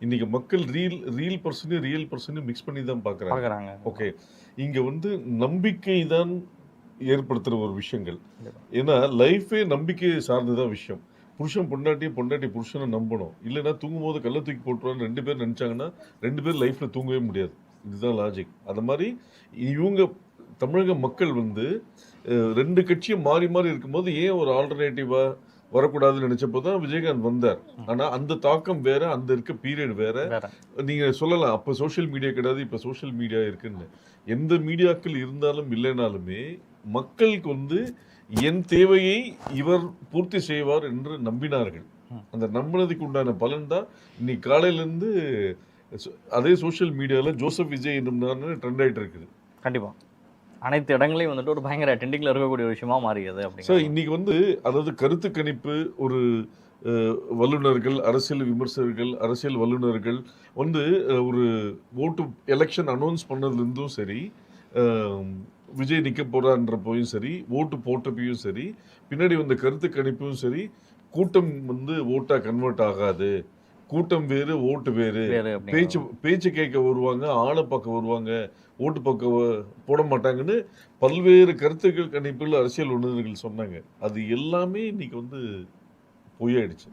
இன்னைக்கு மக்கள் real பர்சனையும் real பர்சனையும் mix பண்ணி தான் பார்க்குறாங்க. ஓகே, இங்கே வந்து நம்பிக்கை தான் ஏற்படுத்துகிற ஒரு விஷயங்கள். ஏன்னா லைஃபே நம்பிக்கை சார்ந்துதான் விஷயம். புருஷன் பொண்டாட்டி புருஷனை நம்பணும், இல்லைன்னா தூங்கும் போது கள்ள தூக்கி போட்டுருவான்னு 2 பேர் நினச்சாங்கன்னா 2 பேர் லைஃப்பில் தூங்கவே முடியாது. இதுதான் லாஜிக். அது மாதிரி இவங்க தமிழக மக்கள் வந்து 2 கட்சியும் மாறி மாறி இருக்கும்போது ஏன் ஒரு ஆல்டர்னேட்டிவாக வரக்கூடாதுன்னு நினைச்சப்போ தான் விஜயகாந்த் வந்தார். ஆனால் அந்த தாக்கம் வேற, அந்த இருக்க பீரியட் வேற. நீங்கள் சொல்லலாம் அப்போ சோஷியல் மீடியா கிடையாது, இப்போ சோஷியல் மீடியா இருக்குன்னு. எந்த மீடியாக்கள் இருந்தாலும் இல்லைனாலுமே மக்களுக்கு வந்து என் தேவையை இவர் பூர்த்தி செய்வார் என்று நம்பினார்கள். அந்த நம்பினதுக்கு உண்டான பலன் தான் இன்னைக்கு காலையிலேருந்து அதே சோஷியல் மீடியாவில் ஜோசப் விஜய் என்னும் ட்ரெண்ட் ஆகிட்டு இருக்குது. கண்டிப்பாக அனைத்து இடங்களையும் வந்துட்டு ஒரு பயங்கர ட்ரெண்டிங்கில் இருக்கக்கூடிய ஒரு விஷயமா மாறியது. ஸோ இன்னைக்கு வந்து அதாவது கருத்து கணிப்பு ஒரு வல்லுநர்கள், அரசியல் விமர்சகர்கள், அரசியல் வல்லுநர்கள் வந்து ஒரு ஓட்டு எலெக்ஷன் அனௌன்ஸ் பண்ணதுலேருந்தும் சரி, விஜய் நிற்க போகிறான்றப்பையும் சரி, ஓட்டு போட்டப்பையும் சரி, பின்னாடி வந்த கருத்து கணிப்பும் சரி, கூட்டம் வந்து ஓட்டாக கன்வெர்ட் ஆகாது, கூட்டம் வேறு ஓட்டு வேறு, பேச்சு கேட்க வருவாங்க, ஆளை பார்க்க வருவாங்க, ஓட்டு பார்க்க போட மாட்டாங்கன்னு பல்வேறு கருத்துக்கள் கணிப்புகள் அரசியல் உணர்வுகள் சொன்னாங்க. அது எல்லாமே இன்னைக்கு வந்து பொய்யாயிடுச்சு.